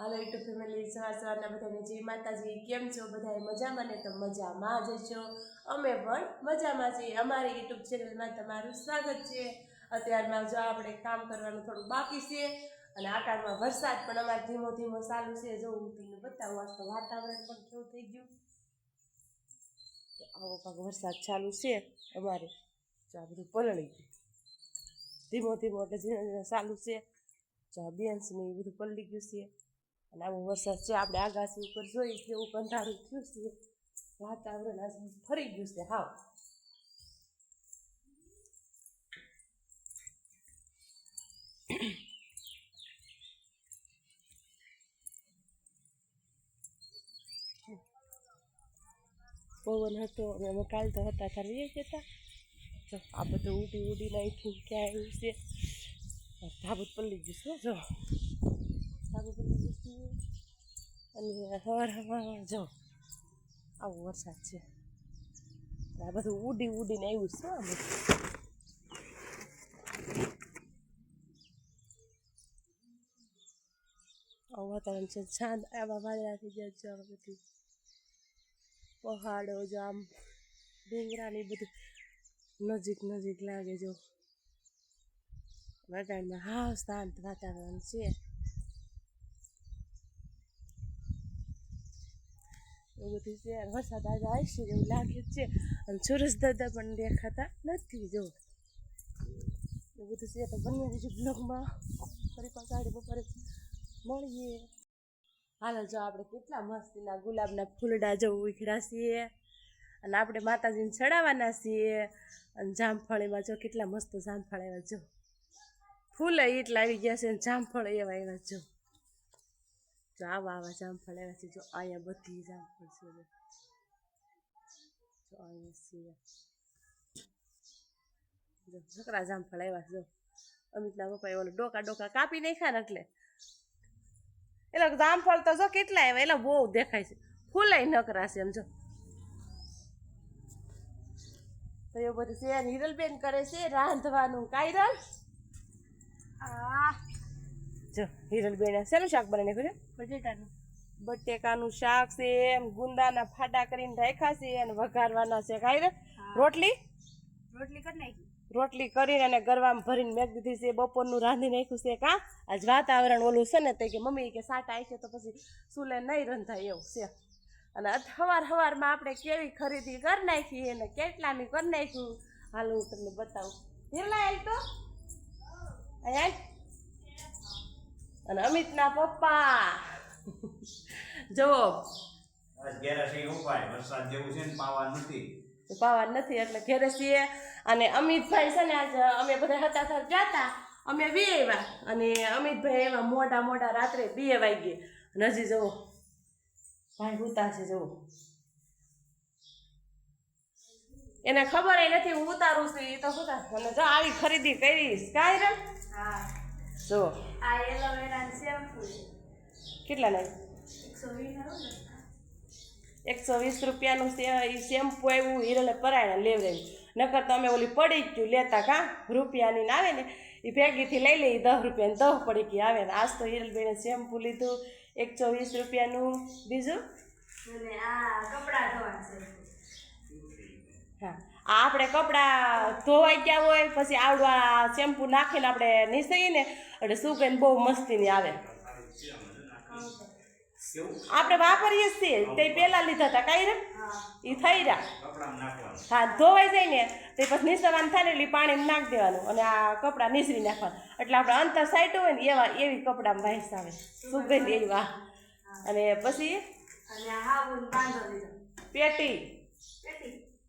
હાલો YouTube family, સવારના બધાને જય માતાજી. કેમ છો બધા? મજામાં ને? તો મજામાં જ છો. અમે પણ મજામાં છીએ. અમારી યુટ્યુબ ચેનલમાં તમારું સ્વાગત છે. અત્યારમાં જો આપણે કામ કરવાનું થોડું બાકી છે અને આકારમાં વરસાદ પણ અમારે ધીમો ધીમો ચાલુ છે. જો હું તમને બતાવું, આજ તો વાતાવરણ પણ કેવું થઈ ગયું. આવો પાક વરસાદ ચાલુ છે અમારે. જો આ બધું પલળી ગયું ધીમો ધીમો, એટલે ધીમે ધીમે ચાલુ છે. જો બેન્ચ ને એ બધું પલળી ગયું છે. અને આવો વરસાદ છે. આપણે આગાસી ઉપર જોઈ કેવું અંધારું થયું છે. વાતાવરણ આજે ફરી ગયું છે હાવ. પવન હતો અમે કાલ તો હતા ત્યારે લઈ જતા. જો આ બધું ઉડી ઉડી નાખ્યું ક્યાં આવ્યું છે. ધાબુ પલળી ગયું છે. જો ધાબુ પલળી ગયું છે. અને હવામાં જો આવો વરસાદ છે. આ બધું ઉડી ઉડીને આવ્યું છે. આ બધું આવું વાતાવરણ છે. છાંદ આવા વાદળા થઈ ગયા છે. આવા બધી પહાડો જો આમ ડેંગરાની બધું નજીક નજીક લાગે. જો વાતાવરણમાં હાવ શાંત વાતાવરણ છે. એવું બધું છે. વરસાદ આજે આવશે એવું લાગે છે. અને સુરજ દાદા પણ દેખાતા નથી. જો એવું બધું છે. તો બંને બીજું બ્લોગમાં ફરી પાછા બપોરે મળીએ. હાલો જો આપણે કેટલા મસ્તીના ગુલાબના ફૂલડા જો ઉખડ્યા છીએ. અને આપણે માતાજીને ચડાવવાના છીએ. અને જામફળીમાં જો કેટલા મસ્ત જામફળ આવ્યા. જો ફૂલ એટલા આવી ગયા છે અને જામફળ એવા આવ્યા. જો આવા આવા જામફળ આવ્યા છે. જો અહીંયા બધી જામફળ છે. જો અહીંયા છે. જો છકરા જામફળ આવ્યા. જો અમિતના પપ્પાએ ઓલો ડોકા ડોકા કાપી નાખ્યા ને એટલે જામફળ તો જો કેટલા આવ્યા. એટલે બહુ દેખાય છે. ફૂલાય નકરા છે એમ. જો તો એવું બધું છે. હિરલબેન કરે છે રાંધવાનું કાયરલ. જો હિરલબેન શેનું શાક બનાવી નાખ્યું છે? બટેકાનું શાક છે. ગુંદાના ફાટા કરીને રાખ્યા છે અને વઘારવાના છે. કાયરલ રોટલી રોટલી કરીને અને ગરવામાં ભરીને મેં દીધી છે. બપોરનું રાંધી નાખ્યું છે. કા આજ વાતાવરણ ઓલું છે ને, તે કે મમ્મી કે સાટા આવશે તો પછી ચૂલે નહીં રંધાય એવું છે. અને સવારમાં આપણે કેવી ખરીદી કરી નાખી અને કેટલાની કરી નાખ્યું. હાલ હું તમને બતાવું. હિરલા આય તો અહીંયા. અને અમિતના પપ્પા જુઓ પાવા નથી એટલે ઘેરે છીએ. અને અમિતભાઈ છે ને આજ અમે બધા હતા ત્યાં ગયા. અમે 2 આવ્યા અને અમિતભાઈ એવા મોડા મોડા રાત્રે 2 વાગે. અને હજી જવો ભાઈ ઉતા છે. જવો એને ખબર નથી હું ઉતારું છું. એ તો ઉતાર. અને જો આવી ખરીદી કરીશ કાંઈ રે. જો આ એલોવેરા શેમ્પુ કેટલા લાગ્યું? 120 રૂપિયાનું શેમ્પુ આવ્યું. હિરલે પરાયણા લેવડાવ્યું. નકર તો અમે ઓલી પડી ગયું લેતા કા રૂપિયાની આવે ને એ ભેગીથી લઈ લઈ 10 રૂપિયાની 10 પડી ગઈ આવે ને. આજ તો હિરલબેને શેમ્પુ લીધું 120 રૂપિયાનું. બીજું આ કપડા ધોવાના છે. હા આપણે કપડાં ધોવાઈ ગયા હોય પછી આવડવા શેમ્પુ નાખીને આપણે નીસઈએ ને એટલે સુગંધ બહુ મસ્તીની આવે. આપણે વાપરીએ જ છીએ. તે પહેલાં લીધા હતા કાંઈ રે એ થઈ રહ્યા. હા ધોવાઈ જાય ને તે પછી નીસવાનું થાય ને એટલે પાણી નાખી દેવાનું અને આ કપડાં નીસરી નાખવાનું. એટલે આપણે અંતર સાઈડ હોય ને એવી કપડામાં વાઈસ આવે સુગંધ એવી. વાહ. અને પછી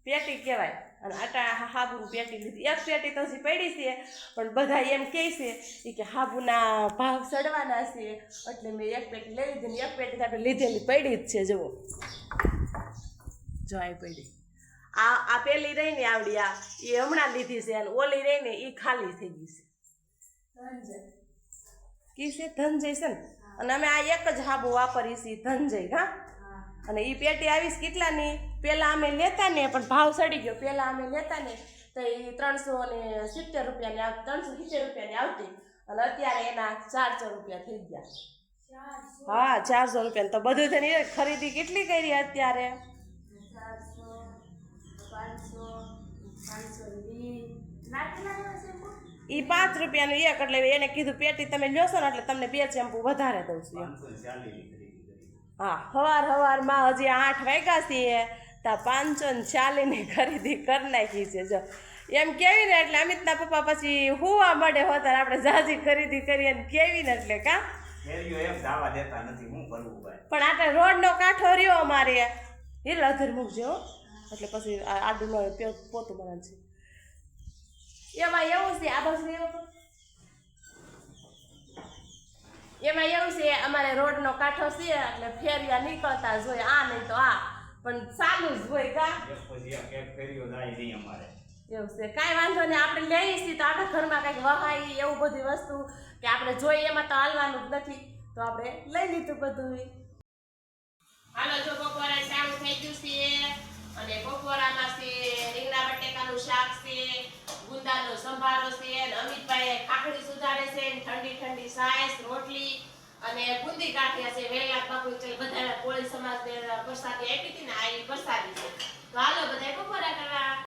પેટી કહેવાય. અને આટા હાબુની પેટી લીધી. એક પેટી તો હજી પડી છે પણ બધા એમ કહે છે કે હાબુના ભાવ ચડવાના છે એટલે મેં એક પેટી લઈ લીધી. ને એક પેટી આપણે લીધેલી પડી જ છે. જુઓ જો આ પડી. આ પેલી રહી ને આવડી આ એ હમણાં લીધી છે. અને ઓલી રહી ને એ ખાલી થઈ ગઈ છે. કી છે ધનજય છે ને. અને અમે આ એક જ હાબુ વાપરીએ છીએ ધનજય. હા અને એ પેટી આવીશ કેટલાની. પહેલાં અમે લેતા ને પણ ભાવ ચડી ગયો. પહેલાં અમે લેતા ને તો એ 370 રૂપિયાની 370 રૂપિયાની આવતી અને અત્યારે એના 400 રૂપિયા થઈ ગયા. હા 400 રૂપિયા. તો બધું થઈને ખરીદી કેટલી કરી અત્યારે? 520 રૂપિયાનું એક. એટલે એને કીધું પેટી તમે લ્યોશો ને એટલે તમને 2 શેમ્પુ વધારે દઉં છું. હા, સવારમાં હજી 8 વાગ્યા છીએ તા 540 ની ખરીદી કરી નાખી છે. જો એમ કેવી ને એટલે અમિતના પપ્પા પછી હુવા મળે હોતા આપણે જાજી ખરીદી કરી એમ કેવી ને એટલે કા પણ આપણે રોડનો કાંઠો રહ્યો અમારે હિરલ અધર મૂકજો એટલે પછી આડું ન પોતું બનાવે છે. એમાં એવું છે આ બાજુ એમાં એવું છે અમારે રોડનો કાંઠો છે એટલે ફેરિયા નીકળતા જ હોય આ નહીં તો આ પણ ચાલુ જ હોય કા એવું છે. કાંઈ વાંધો નહીં, આપણે લઈએ છીએ તો આપણા ઘરમાં કંઈક વહાય એવું બધી વસ્તુ કે આપણે જોઈએ એમાં તો હાલવાનું જ નથી તો આપણે લઈ લીધું બધું. હાલો જો બપોરા ચાલુ થઈ ગયું છે અને બપોરામાં છે રીંગણા બટેકાનું શાક છે, ગુંદાનો સંભારો છે અને અમિતભાઈ કાકડી સુધારે છે, ઠંડી ઠંડી છાશ, રોટલી અને બુંદી ગાંઠિયા છે. વેલા બાપુ બધા કોળી સમાજ પ્રસાદી આપી હતી ને આ પ્રસાદી છે. તો હાલો બધા બપોરા કરવા.